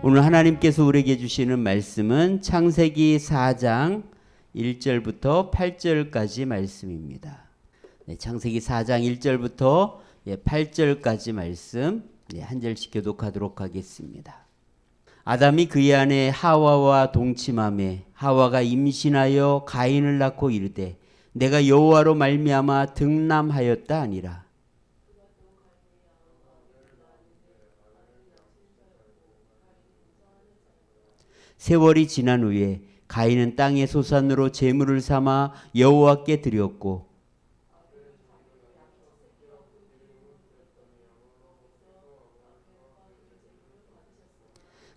오늘 하나님께서 우리에게 주시는 말씀은 창세기 4장 1절부터 8절까지 말씀입니다. 네, 창세기 4장 1절부터 8절까지 말씀 한 절씩 교독하도록 하겠습니다. 아담이 그의 아내 하와와 동침하매 하와가 임신하여 가인을 낳고 이르되 내가 여호와로 말미암아 득남하였다 하니라. 세월이 지난 후에 가인은 땅의 소산으로 제물을 삼아 여호와께 드렸고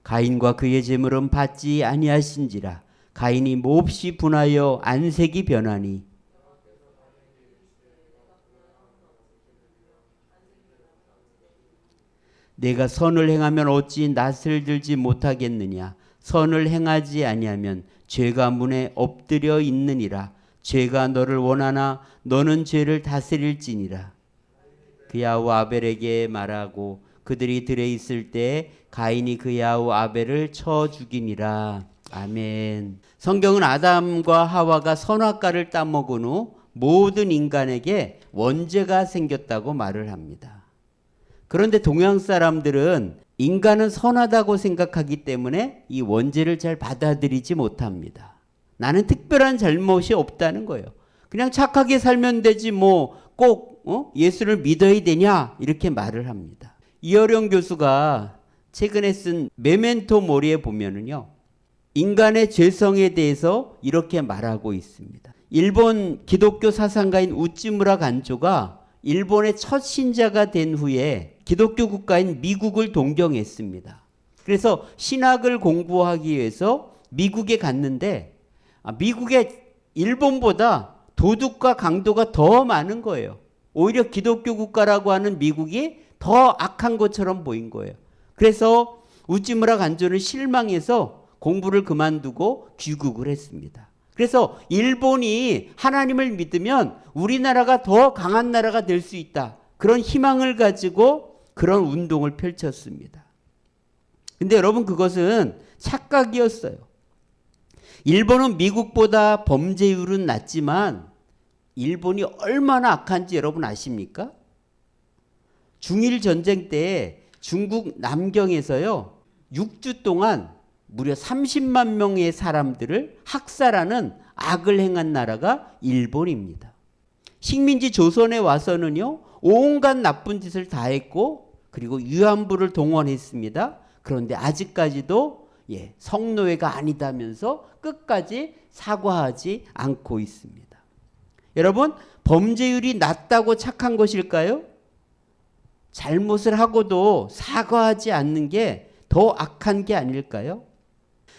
가인과 그의 제물은 받지 아니하신지라. 가인이 몹시 분하여 안색이 변하니 내가 선을 행하면 어찌 낯을 들지 못하겠느냐. 선을 행하지 아니하면 죄가 문에 엎드려 있느니라. 죄가 너를 원하나 너는 죄를 다스릴지니라. 그의 아우 아벨에게 말하고 그들이 들에 있을 때 가인이 그의 아우 아벨을 쳐 죽이니라. 아멘. 성경은 아담과 하와가 선악과를 따먹은 후 모든 인간에게 원죄가 생겼다고 말을 합니다. 그런데 동양 사람들은 인간은 선하다고 생각하기 때문에 이 원죄를 잘 받아들이지 못합니다. 나는 특별한 잘못이 없다는 거예요. 그냥 착하게 살면 되지 뭐 꼭 예수를 믿어야 되냐 이렇게 말을 합니다. 이어령 교수가 최근에 쓴 메멘토 모리에 보면은요, 인간의 죄성에 대해서 이렇게 말하고 있습니다. 일본 기독교 사상가인 우찌무라 간조가 일본의 첫 신자가 된 후에 기독교 국가인 미국을 동경했습니다. 그래서 신학을 공부하기 위해서 미국에 갔는데 미국에 일본보다 도둑과 강도가 더 많은 거예요. 오히려 기독교 국가라고 하는 미국이 더 악한 것처럼 보인 거예요. 그래서 우찌무라 간조는 실망해서 공부를 그만두고 귀국을 했습니다. 그래서 일본이 하나님을 믿으면 우리나라가 더 강한 나라가 될 수 있다. 그런 희망을 가지고 그런 운동을 펼쳤습니다. 근데 여러분 그것은 착각이었어요. 일본은 미국보다 범죄율은 낮지만 일본이 얼마나 악한지 여러분 아십니까? 중일 전쟁 때 중국 남경에서요 6주 동안 무려 30만 명의 사람들을 학살하는 악을 행한 나라가 일본입니다. 식민지 조선에 와서는요 온갖 나쁜 짓을 다 했고 그리고 위안부를 동원했습니다. 그런데 아직까지도 성노예가 아니다면서 끝까지 사과하지 않고 있습니다. 여러분 범죄율이 낮다고 착한 것일까요? 잘못을 하고도 사과하지 않는 게 더 악한 게 아닐까요?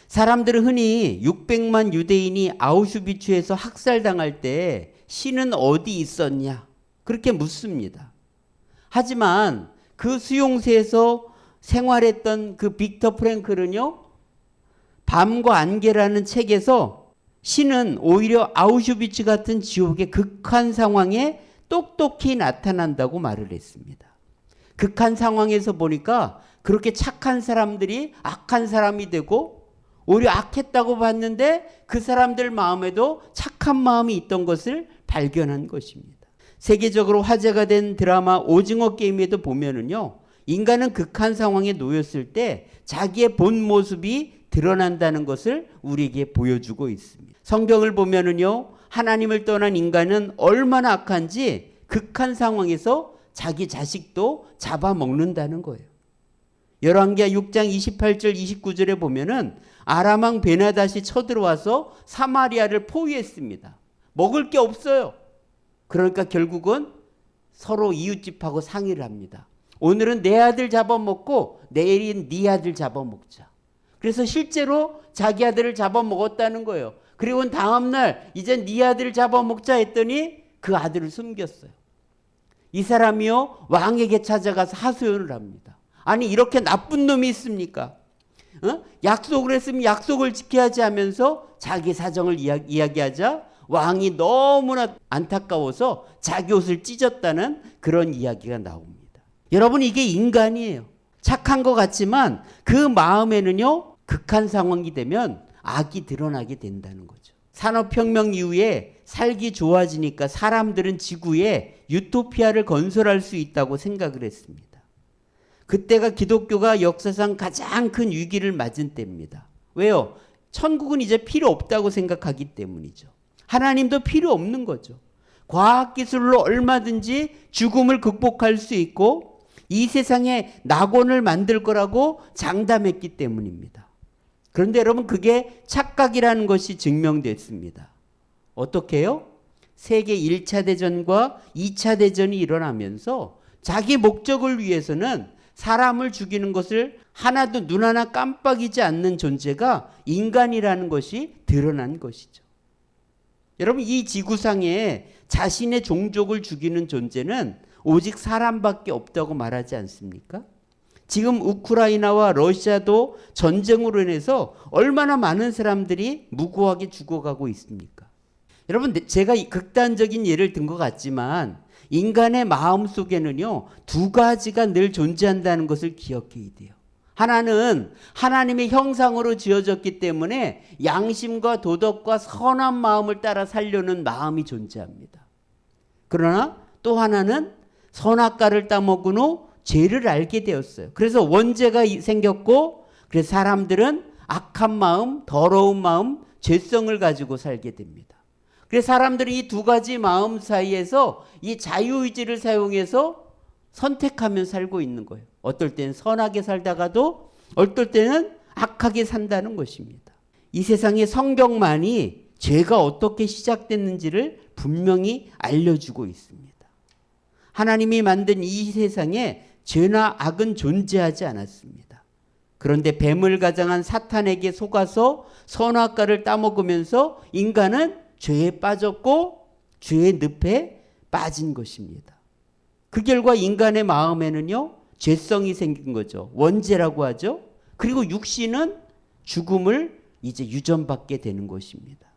사람들은 흔히 600만 유대인이 아우슈비츠에서 학살당할 때 신은 어디 있었냐 그렇게 묻습니다. 하지만 그 수용소에서 생활했던 그 빅터 프랭클은요 밤과 안개라는 책에서 신은 오히려 아우슈비츠 같은 지옥의 극한 상황에 똑똑히 나타난다고 말을 했습니다. 극한 상황에서 보니까 그렇게 착한 사람들이 악한 사람이 되고 오히려 악했다고 봤는데 그 사람들 마음에도 착한 마음이 있던 것을 발견한 것입니다. 세계적으로 화제가 된 드라마 오징어 게임에도 보면은요, 인간은 극한 상황에 놓였을 때 자기의 본 모습이 드러난다는 것을 우리에게 보여주고 있습니다. 성경을 보면은요, 하나님을 떠난 인간은 얼마나 악한지 극한 상황에서 자기 자식도 잡아먹는다는 거예요. 열왕기하 6장 28절 29절에 보면은 아람 왕 베나닷이 쳐들어와서 사마리아를 포위했습니다. 먹을 게 없어요. 그러니까 결국은 서로 이웃집하고 상의를 합니다. 오늘은 내 아들 잡아먹고 내일은 네 아들 잡아먹자. 그래서 실제로 자기 아들을 잡아먹었다는 거예요. 그리고 다음날 이제 네 아들을 잡아먹자 했더니 그 아들을 숨겼어요. 이 사람이요 왕에게 찾아가서 하소연을 합니다. 아니 이렇게 나쁜 놈이 있습니까? 약속을 했으면 약속을 지켜야지 하면서 자기 사정을 이야기하자 왕이 너무나 안타까워서 자기 옷을 찢었다는 그런 이야기가 나옵니다. 여러분 이게 인간이에요. 착한 것 같지만 그 마음에는요, 극한 상황이 되면 악이 드러나게 된다는 거죠. 산업혁명 이후에 살기 좋아지니까 사람들은 지구에 유토피아를 건설할 수 있다고 생각을 했습니다. 그때가 기독교가 역사상 가장 큰 위기를 맞은 때입니다. 왜요? 천국은 이제 필요 없다고 생각하기 때문이죠. 하나님도 필요 없는 거죠. 과학기술로 얼마든지 죽음을 극복할 수 있고 이 세상에 낙원을 만들 거라고 장담했기 때문입니다. 그런데 여러분, 그게 착각이라는 것이 증명됐습니다. 어떻게 해요? 세계 1차 대전과 2차 대전이 일어나면서 자기 목적을 위해서는 사람을 죽이는 것을 하나도 눈 하나 깜빡이지 않는 존재가 인간이라는 것이 드러난 것이죠. 여러분, 이 지구상에 자신의 종족을 죽이는 존재는 오직 사람밖에 없다고 말하지 않습니까? 지금 우크라이나와 러시아도 전쟁으로 인해서 얼마나 많은 사람들이 무고하게 죽어가고 있습니까? 여러분, 제가 극단적인 예를 든 것 같지만 인간의 마음 속에는요, 두 가지가 늘 존재한다는 것을 기억해야 돼요. 하나는 하나님의 형상으로 지어졌기 때문에 양심과 도덕과 선한 마음을 따라 살려는 마음이 존재합니다. 그러나 또 하나는 선악과를 따먹은 후 죄를 알게 되었어요. 그래서 원죄가 생겼고, 그래서 사람들은 악한 마음, 더러운 마음, 죄성을 가지고 살게 됩니다. 그래서 사람들이 이 두 가지 마음 사이에서 이 자유의지를 사용해서 선택하면 살고 있는 거예요. 어떨 때는 선하게 살다가도 어떨 때는 악하게 산다는 것입니다. 이 세상의 성경만이 죄가 어떻게 시작됐는지를 분명히 알려주고 있습니다. 하나님이 만든 이 세상에 죄나 악은 존재하지 않았습니다. 그런데 뱀을 가장한 사탄에게 속아서 선악과를 따먹으면서 인간은 죄에 빠졌고 죄의 늪에 빠진 것입니다. 그 결과 인간의 마음에는요, 죄성이 생긴 거죠. 원죄라고 하죠. 그리고 육신은 죽음을 이제 유전받게 되는 것입니다.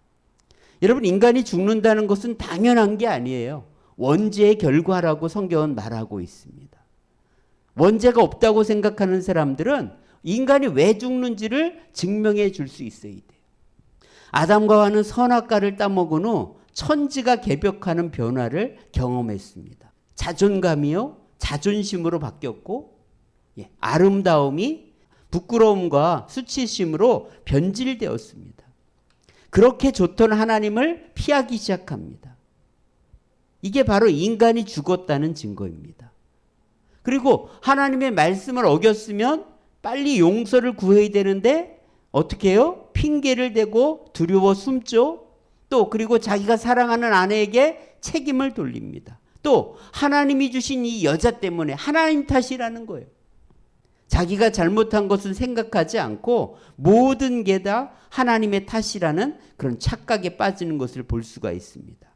여러분, 인간이 죽는다는 것은 당연한 게 아니에요. 원죄의 결과라고 성경은 말하고 있습니다. 원죄가 없다고 생각하는 사람들은 인간이 왜 죽는지를 증명해 줄 수 있어야 돼요. 아담과 하와는 선악과를 따먹은 후 천지가 개벽하는 변화를 경험했습니다. 자존감이요, 자존심으로 바뀌었고, 아름다움이 부끄러움과 수치심으로 변질되었습니다. 그렇게 좋던 하나님을 피하기 시작합니다. 이게 바로 인간이 죽었다는 증거입니다. 그리고 하나님의 말씀을 어겼으면 빨리 용서를 구해야 되는데 어떻게 해요? 핑계를 대고 두려워 숨죠. 또 그리고 자기가 사랑하는 아내에게 책임을 돌립니다. 또 하나님이 주신 이 여자 때문에 하나님 탓이라는 거예요. 자기가 잘못한 것은 생각하지 않고 모든 게 다 하나님의 탓이라는 그런 착각에 빠지는 것을 볼 수가 있습니다.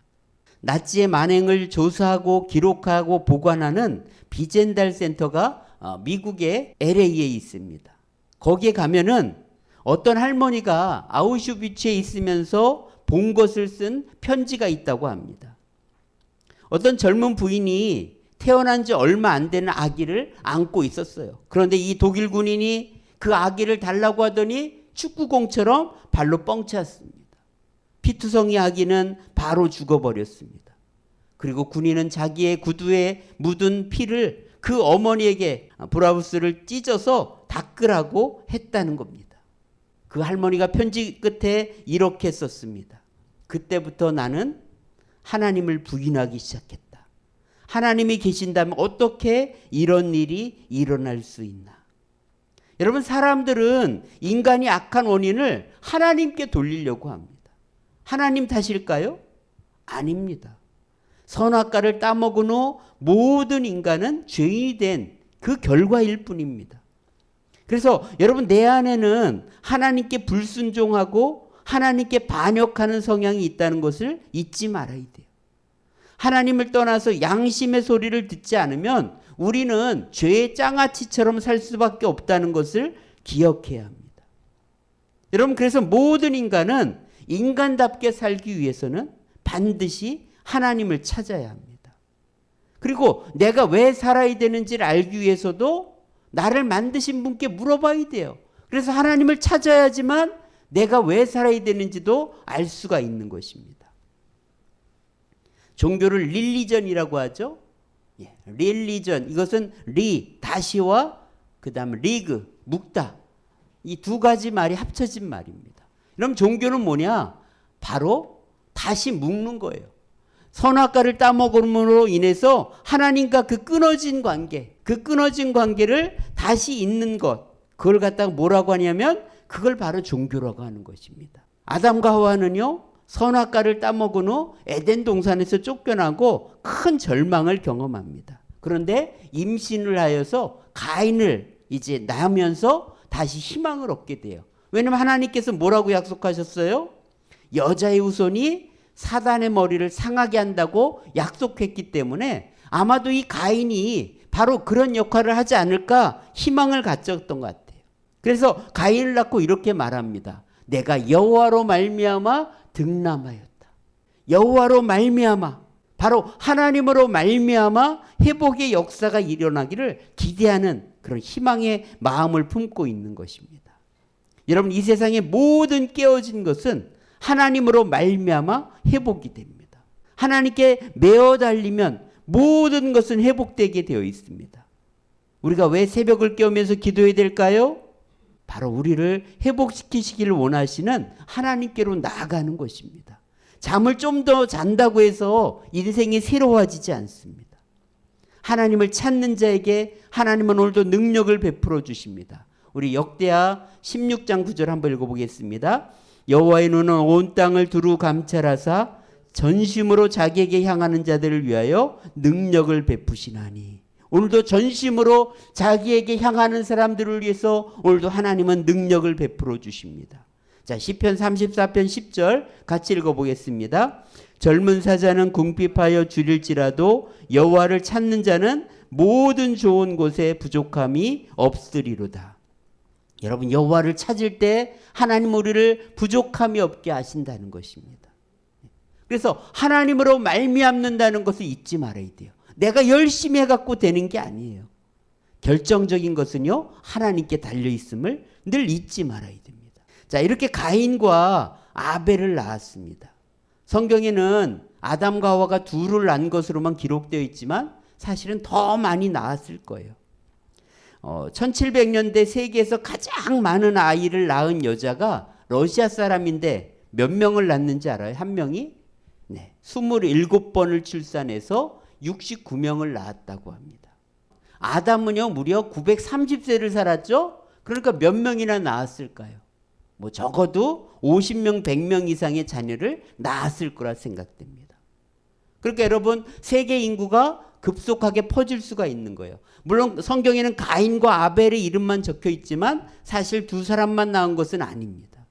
나치의 만행을 조사하고 기록하고 보관하는 비젠달 센터가 미국의 LA에 있습니다. 거기에 가면은 어떤 할머니가 아우슈비츠에 있으면서 본 것을 쓴 편지가 있다고 합니다. 어떤 젊은 부인이 태어난 지 얼마 안 되는 아기를 안고 있었어요. 그런데 이 독일 군인이 그 아기를 달라고 하더니 축구공처럼 발로 뻥 찼습니다. 피투성이 아기는 바로 죽어버렸습니다. 그리고 군인은 자기의 구두에 묻은 피를 그 어머니에게 브라우스를 찢어서 닦으라고 했다는 겁니다. 그 할머니가 편지 끝에 이렇게 썼습니다. 그때부터 나는 하나님을 부인하기 시작했다. 하나님이 계신다면 어떻게 이런 일이 일어날 수 있나? 여러분, 사람들은 인간이 악한 원인을 하나님께 돌리려고 합니다. 하나님 탓일까요? 아닙니다. 선악과를 따먹은 후 모든 인간은 죄인이 된 그 결과일 뿐입니다. 그래서 여러분, 내 안에는 하나님께 불순종하고 하나님께 반역하는 성향이 있다는 것을 잊지 말아야 돼요. 하나님을 떠나서 양심의 소리를 듣지 않으면 우리는 죄의 장아찌처럼 살 수밖에 없다는 것을 기억해야 합니다. 여러분, 그래서 모든 인간은 인간답게 살기 위해서는 반드시 하나님을 찾아야 합니다. 그리고 내가 왜 살아야 되는지를 알기 위해서도 나를 만드신 분께 물어봐야 돼요. 그래서 하나님을 찾아야지만 내가 왜 살아야 되는지도 알 수가 있는 것입니다. 종교를 릴리전이라고 하죠. 릴리전, 이것은 다시와 그 다음 리그, 묵다, 이 두 가지 말이 합쳐진 말입니다. 그럼 종교는 뭐냐? 바로 다시 묵는 거예요. 선악과를 따먹음으로 인해서 하나님과 그 끊어진 관계를 다시 잇는 것, 그걸 갖다가 뭐라고 하냐면 그걸 바로 종교라고 하는 것입니다. 아담과 하와는요, 선악과를 따먹은 후 에덴 동산에서 쫓겨나고 큰 절망을 경험합니다. 그런데 임신을 하여서 가인을 이제 낳으면서 다시 희망을 얻게 돼요. 왜냐하면 하나님께서 뭐라고 약속하셨어요? 여자의 후손이 사단의 머리를 상하게 한다고 약속했기 때문에 아마도 이 가인이 바로 그런 역할을 하지 않을까 희망을 가졌던 것 같아요. 그래서 가인을 낳고 이렇게 말합니다. 내가 여호와로 말미암아 득남하였다. 여호와로 말미암아, 바로 하나님으로 말미암아 회복의 역사가 일어나기를 기대하는 그런 희망의 마음을 품고 있는 것입니다. 여러분, 이 세상의 모든 깨어진 것은 하나님으로 말미암아 회복이 됩니다. 하나님께 매어 달리면 모든 것은 회복되게 되어 있습니다. 우리가 왜 새벽을 깨우면서 기도해야 될까요? 바로 우리를 회복시키시기를 원하시는 하나님께로 나아가는 것입니다. 잠을 좀 더 잔다고 해서 인생이 새로워지지 않습니다. 하나님을 찾는 자에게 하나님은 오늘도 능력을 베풀어 주십니다. 우리 역대하 16장 9절 한번 읽어보겠습니다. 여호와의 눈은 온 땅을 두루 감찰하사 전심으로 자기에게 향하는 자들을 위하여 능력을 베푸시나니. 오늘도 전심으로 자기에게 향하는 사람들을 위해서 오늘도 하나님은 능력을 베풀어 주십니다. 자, 시편 34편 10절 같이 읽어보겠습니다. 젊은 사자는 궁핍하여 줄일지라도 여호와를 찾는 자는 모든 좋은 곳에 부족함이 없으리로다. 여러분, 여호와를 찾을 때 하나님 우리를 부족함이 없게 하신다는 것입니다. 그래서 하나님으로 말미암는다는 것을 잊지 말아야 돼요. 내가 열심히 해갖고 되는 게 아니에요. 결정적인 것은요, 하나님께 달려있음을 늘 잊지 말아야 됩니다. 자, 이렇게 가인과 아벨을 낳았습니다. 성경에는 아담과 하와가 둘을 낳은 것으로만 기록되어 있지만 사실은 더 많이 낳았을 거예요. 1700년대 세계에서 가장 많은 아이를 낳은 여자가 러시아 사람인데 몇 명을 낳는지 알아요? 한 명이? 네, 27번을 출산해서 69명을 낳았다고 합니다. 아담은요, 무려 930세를 살았죠? 그러니까 몇 명이나 낳았을까요? 뭐 적어도 50명, 100명 이상의 자녀를 낳았을 거라 생각됩니다. 그러니까 여러분, 세계 인구가 급속하게 퍼질 수가 있는 거예요. 물론 성경에는 가인과 아벨의 이름만 적혀 있지만 사실 두 사람만 낳은 것은 아닙니다.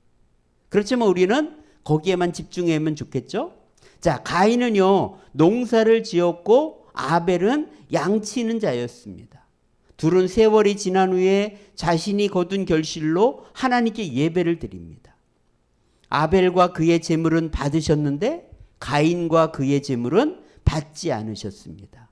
그렇지만 우리는 거기에만 집중하면 좋겠죠? 자, 가인은요, 농사를 지었고 아벨은 양치는 자였습니다. 둘은 세월이 지난 후에 자신이 거둔 결실로 하나님께 예배를 드립니다. 아벨과 그의 제물은 받으셨는데 가인과 그의 제물은 받지 않으셨습니다.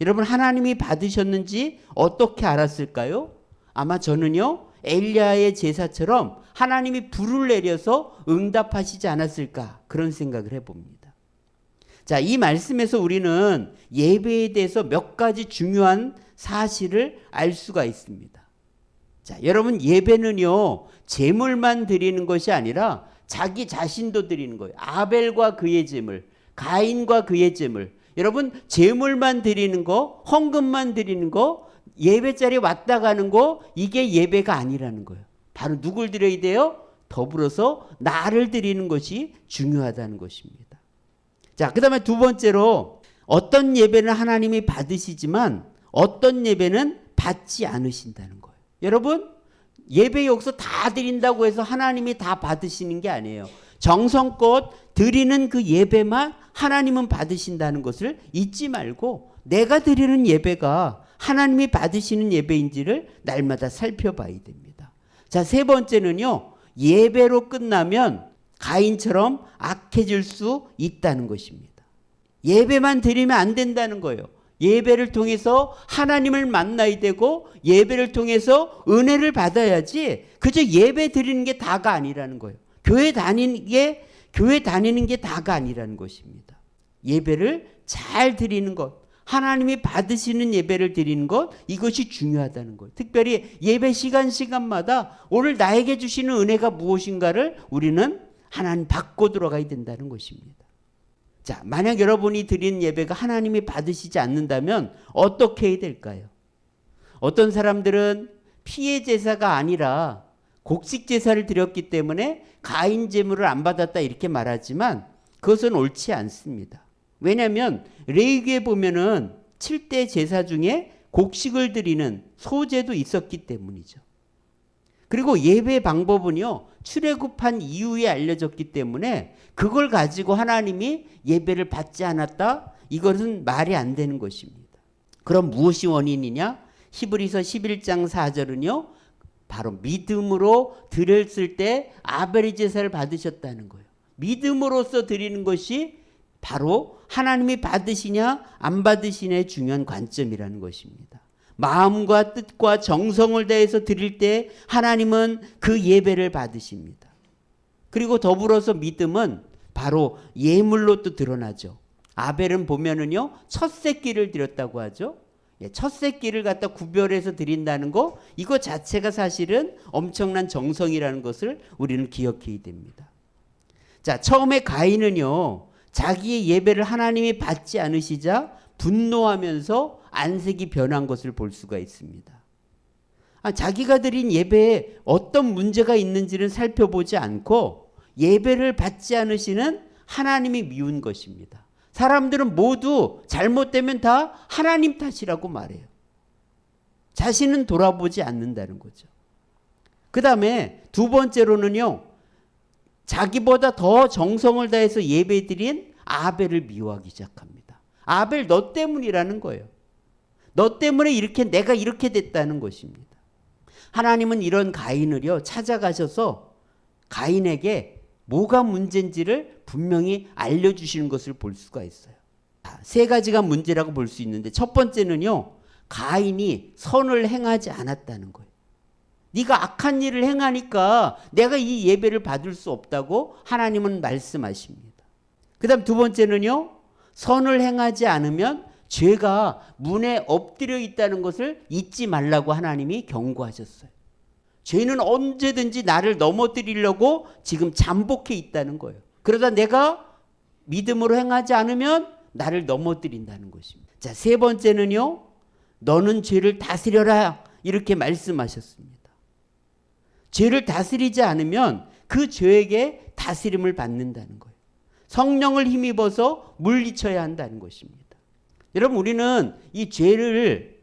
여러분, 하나님이 받으셨는지 어떻게 알았을까요? 아마 저는요, 엘리야의 제사처럼 하나님이 불을 내려서 응답하시지 않았을까, 그런 생각을 해봅니다. 자, 이 말씀에서 우리는 예배에 대해서 몇 가지 중요한 사실을 알 수가 있습니다. 자, 여러분, 예배는요, 제물만 드리는 것이 아니라 자기 자신도 드리는 거예요. 아벨과 그의 제물, 가인과 그의 제물. 여러분, 제물만 드리는 거, 헌금만 드리는 거, 예배 자리에 왔다 가는 거, 이게 예배가 아니라는 거예요. 바로 누굴 드려야 돼요? 더불어서 나를 드리는 것이 중요하다는 것입니다. 자, 그 다음에 두 번째로, 어떤 예배는 하나님이 받으시지만 어떤 예배는 받지 않으신다는 거예요. 여러분, 예배 여기서 다 드린다고 해서 하나님이 다 받으시는 게 아니에요. 정성껏 드리는 그 예배만 하나님은 받으신다는 것을 잊지 말고 내가 드리는 예배가 하나님이 받으시는 예배인지를 날마다 살펴봐야 됩니다. 자, 세 번째는요, 예배로 끝나면 가인처럼 악해질 수 있다는 것입니다. 예배만 드리면 안 된다는 거예요. 예배를 통해서 하나님을 만나야 되고 예배를 통해서 은혜를 받아야지 그저 예배 드리는 게 다가 아니라는 거예요. 교회 다니는 게 다가 아니라는 것입니다. 예배를 잘 드리는 것, 하나님이 받으시는 예배를 드리는 것, 이것이 중요하다는 거예요. 특별히 예배 시간마다 오늘 나에게 주시는 은혜가 무엇인가를 우리는 하나님 받고 들어가야 된다는 것입니다. 자, 만약 여러분이 드리는 예배가 하나님이 받으시지 않는다면 어떻게 해야 될까요? 어떤 사람들은 피의 제사가 아니라 곡식 제사를 드렸기 때문에 가인 제물을 안 받았다 이렇게 말하지만 그것은 옳지 않습니다. 왜냐하면 레위기에 보면은 7대 제사 중에 곡식을 드리는 소제도 있었기 때문이죠. 그리고 예배 방법은요, 출애굽한 이후에 알려졌기 때문에 그걸 가지고 하나님이 예배를 받지 않았다? 이것은 말이 안 되는 것입니다. 그럼 무엇이 원인이냐? 히브리서 11장 4절은요, 바로 믿음으로 드렸을 때 아벨의 제사를 받으셨다는 거예요. 믿음으로써 드리는 것이 바로 하나님이 받으시냐 안 받으시냐의 중요한 관점이라는 것입니다. 마음과 뜻과 정성을 다해서 드릴 때 하나님은 그 예배를 받으십니다. 그리고 더불어서 믿음은 바로 예물로 또 드러나죠. 아벨은 보면은요, 첫 새끼를 드렸다고 하죠. 첫 새끼를 갖다 구별해서 드린다는 거, 이거 자체가 사실은 엄청난 정성이라는 것을 우리는 기억해야 됩니다. 자, 처음에 가인은요, 자기의 예배를 하나님이 받지 않으시자 분노하면서 안색이 변한 것을 볼 수가 있습니다. 자기가 드린 예배에 어떤 문제가 있는지는 살펴보지 않고 예배를 받지 않으시는 하나님이 미운 것입니다. 사람들은 모두 잘못되면 다 하나님 탓이라고 말해요. 자신은 돌아보지 않는다는 거죠. 그 다음에 두 번째로는요, 자기보다 더 정성을 다해서 예배드린 아벨을 미워하기 시작합니다. 아벨 너 때문이라는 거예요. 너 때문에 내가 이렇게 됐다는 것입니다. 하나님은 이런 가인을요, 찾아가셔서 가인에게 뭐가 문제인지를 분명히 알려주시는 것을 볼 수가 있어요. 세 가지가 문제라고 볼 수 있는데, 첫 번째는요, 가인이 선을 행하지 않았다는 거예요. 네가 악한 일을 행하니까 내가 이 예배를 받을 수 없다고 하나님은 말씀하십니다. 그 다음 두 번째는요, 선을 행하지 않으면 죄가 문에 엎드려 있다는 것을 잊지 말라고 하나님이 경고하셨어요. 죄는 언제든지 나를 넘어뜨리려고 지금 잠복해 있다는 거예요. 그러다 내가 믿음으로 행하지 않으면 나를 넘어뜨린다는 것입니다. 자, 세 번째는요, 너는 죄를 다스려라 이렇게 말씀하셨습니다. 죄를 다스리지 않으면 그 죄에게 다스림을 받는다는 거예요. 성령을 힘입어서 물리쳐야 한다는 것입니다. 여러분, 우리는 이 죄를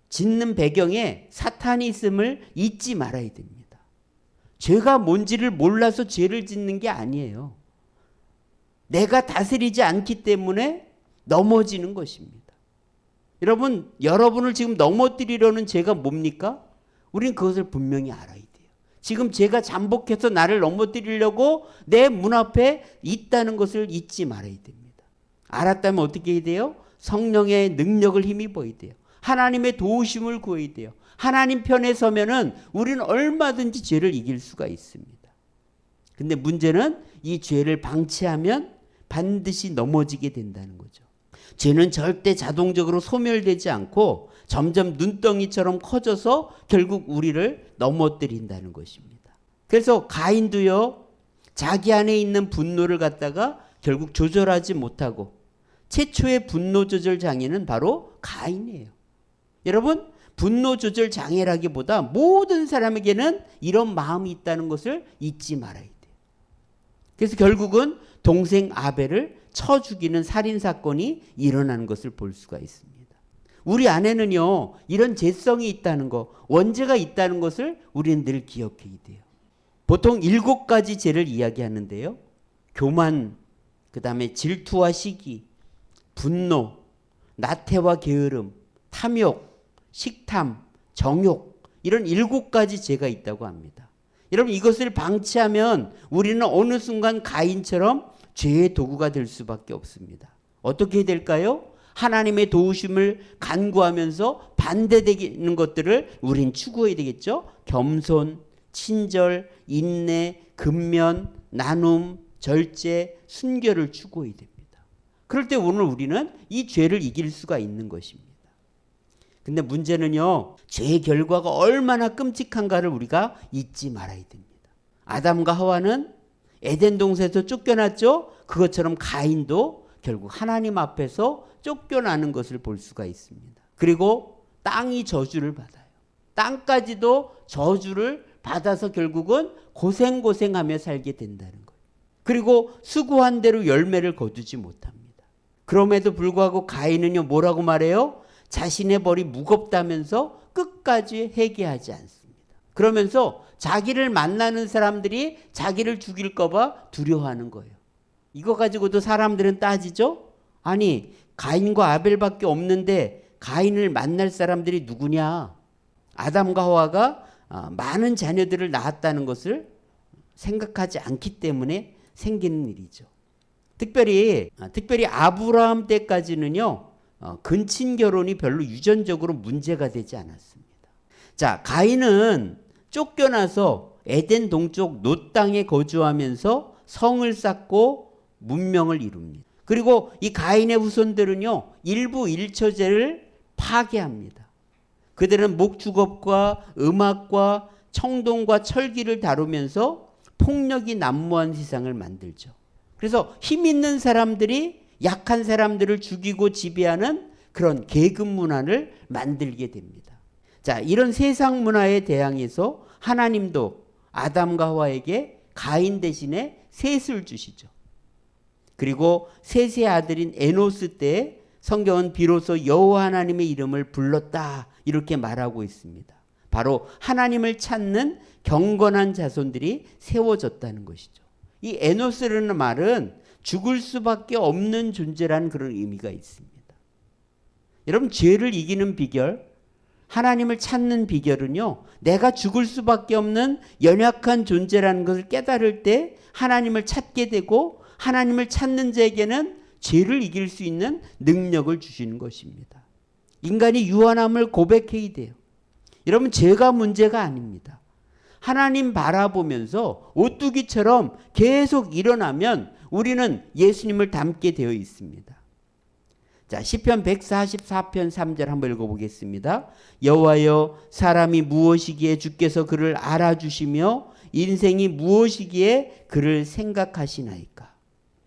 짓는 배경에 사탄이 있음을 잊지 말아야 됩니다. 죄가 뭔지를 몰라서 죄를 짓는 게 아니에요. 내가 다스리지 않기 때문에 넘어지는 것입니다. 여러분을 지금 넘어뜨리려는 죄가 뭡니까? 우린 그것을 분명히 알아야 돼요. 지금 죄가 잠복해서 나를 넘어뜨리려고 내 문 앞에 있다는 것을 잊지 말아야 됩니다. 알았다면 어떻게 해야 돼요? 성령의 능력을 힘입어야 돼요. 하나님의 도우심을 구해야 돼요. 하나님 편에 서면은 우리는 얼마든지 죄를 이길 수가 있습니다. 근데 문제는 이 죄를 방치하면 반드시 넘어지게 된다는 거죠. 죄는 절대 자동적으로 소멸되지 않고 점점 눈덩이처럼 커져서 결국 우리를 넘어뜨린다는 것입니다. 그래서 가인도요, 자기 안에 있는 분노를 갖다가 결국 조절하지 못하고, 최초의 분노 조절 장애는 바로 가인이에요. 여러분, 분노 조절 장애라기보다 모든 사람에게는 이런 마음이 있다는 것을 잊지 말아야 돼요. 그래서 결국은 동생 아벨을 쳐 죽이는 살인 사건이 일어나는 것을 볼 수가 있습니다. 우리 안에는요, 이런 죄성이 있다는 거, 원죄가 있다는 것을 우리는 늘 기억해야 돼요. 보통 7가지 죄를 이야기하는데요, 교만, 그 다음에 질투와 시기, 분노, 나태와 게으름, 탐욕, 식탐, 정욕, 이런 7가지 죄가 있다고 합니다. 여러분, 이것을 방치하면 우리는 어느 순간 가인처럼 죄의 도구가 될 수밖에 없습니다. 어떻게 될까요? 하나님의 도우심을 간구하면서 반대되는 것들을 우린 추구해야 되겠죠. 겸손, 친절, 인내, 근면, 나눔, 절제, 순결을 추구해야 됩니다. 그럴 때 오늘 우리는 이 죄를 이길 수가 있는 것입니다. 근데 문제는요, 죄의 결과가 얼마나 끔찍한가를 우리가 잊지 말아야 됩니다. 아담과 하와는 에덴 동산에서 쫓겨났죠. 그것처럼 가인도 결국 하나님 앞에서 쫓겨나는 것을 볼 수가 있습니다. 그리고 땅이 저주를 받아요. 땅까지도 저주를 받아서 결국은 고생하며 살게 된다는 거예요. 그리고 수고한 대로 열매를 거두지 못합니다. 그럼에도 불구하고 가인은요, 뭐라고 말해요? 자신의 벌이 무겁다면서 끝까지 회개하지 않습니다. 그러면서 자기를 만나는 사람들이 자기를 죽일까 봐 두려워하는 거예요. 이거 가지고도 사람들은 따지죠? 아니, 가인과 아벨밖에 없는데 가인을 만날 사람들이 누구냐? 아담과 하와가 많은 자녀들을 낳았다는 것을 생각하지 않기 때문에 생기는 일이죠. 특별히 아브라함 때까지는요, 근친 결혼이 별로 유전적으로 문제가 되지 않았습니다. 자, 가인은 쫓겨나서 에덴 동쪽 놋 땅에 거주하면서 성을 쌓고 문명을 이룹니다. 그리고 이 가인의 후손들은요, 일부 일처제를 파괴합니다. 그들은 목축업과 음악과 청동과 철기를 다루면서 폭력이 난무한 세상을 만들죠. 그래서 힘 있는 사람들이 약한 사람들을 죽이고 지배하는 그런 계급 문화를 만들게 됩니다. 자, 이런 세상 문화에 대항해서 하나님도 아담과 하와에게 가인 대신에 셋을 주시죠. 그리고 셋의 아들인 에노스 때 성경은 비로소 여호와 하나님의 이름을 불렀다 이렇게 말하고 있습니다. 바로 하나님을 찾는 경건한 자손들이 세워졌다는 것이죠. 이 에노스라는 말은 죽을 수밖에 없는 존재라는 그런 의미가 있습니다. 여러분, 죄를 이기는 비결, 하나님을 찾는 비결은요, 내가 죽을 수밖에 없는 연약한 존재라는 것을 깨달을 때 하나님을 찾게 되고, 하나님을 찾는 자에게는 죄를 이길 수 있는 능력을 주시는 것입니다. 인간이 유한함을 고백해야 돼요. 여러분, 죄가 문제가 아닙니다. 하나님 바라보면서 오뚜기처럼 계속 일어나면 우리는 예수님을 닮게 되어 있습니다. 자, 시편 144편 3절 한번 읽어보겠습니다. 여호와여, 사람이 무엇이기에 주께서 그를 알아주시며 인생이 무엇이기에 그를 생각하시나이까.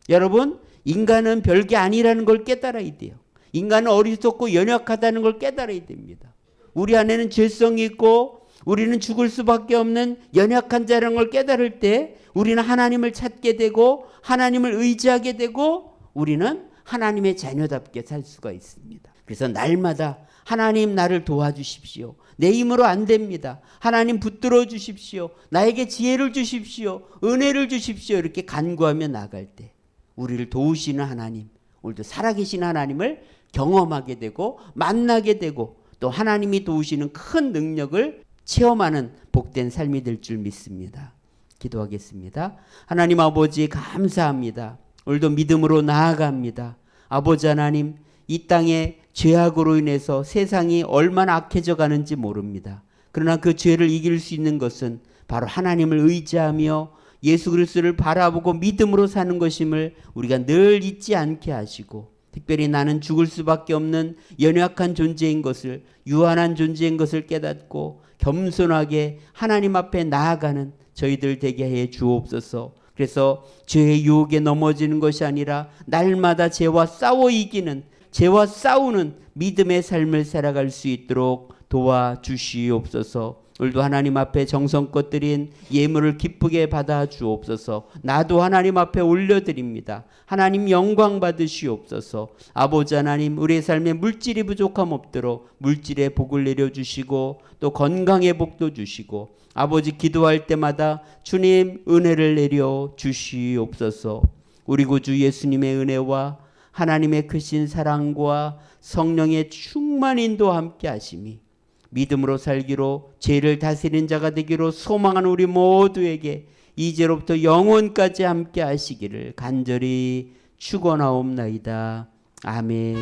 여러분, 인간은 별게 아니라는 걸 깨달아야 돼요. 인간은 어리석고 연약하다는 걸 깨달아야 됩니다. 우리 안에는 죄성이 있고 우리는 죽을 수밖에 없는 연약한 자라는 걸 깨달을 때 우리는 하나님을 찾게 되고 하나님을 의지하게 되고 우리는 하나님의 자녀답게 살 수가 있습니다. 그래서 날마다 하나님 나를 도와주십시오. 내 힘으로 안 됩니다. 하나님 붙들어 주십시오. 나에게 지혜를 주십시오. 은혜를 주십시오. 이렇게 간구하며 나갈 때 우리를 도우시는 하나님, 오늘도 살아계신 하나님을 경험하게 되고 만나게 되고 또 하나님이 도우시는 큰 능력을 체험하는 복된 삶이 될 줄 믿습니다. 기도하겠습니다. 하나님 아버지 감사합니다. 오늘도 믿음으로 나아갑니다. 아버지 하나님, 이 땅에 죄악으로 인해서 세상이 얼마나 악해져 가는지 모릅니다. 그러나 그 죄를 이길 수 있는 것은 바로 하나님을 의지하며 예수 그리스도를 바라보고 믿음으로 사는 것임을 우리가 늘 잊지 않게 하시고, 특별히 나는 죽을 수밖에 없는 연약한 존재인 것을, 유한한 존재인 것을 깨닫고 겸손하게 하나님 앞에 나아가는 저희들 되게 해 주옵소서. 그래서 죄의 유혹에 넘어지는 것이 아니라 날마다 죄와 싸워 이기는, 죄와 싸우는 믿음의 삶을 살아갈 수 있도록 도와주시옵소서. 오늘도 하나님 앞에 정성껏 드린 예물을 기쁘게 받아 주옵소서. 나도 하나님 앞에 올려드립니다. 하나님 영광 받으시옵소서. 아버지 하나님, 우리의 삶에 물질이 부족함 없도록 물질의 복을 내려주시고 또 건강의 복도 주시고, 아버지 기도할 때마다 주님 은혜를 내려 주시옵소서. 우리 구주 예수님의 은혜와 하나님의 크신 사랑과 성령의 충만 인도와 함께 하심이 믿음으로 살기로 죄를 다스리는 자가 되기로 소망하는 우리 모두에게 이제로부터 영원까지 함께 하시기를 간절히 축원하옵나이다. 아멘.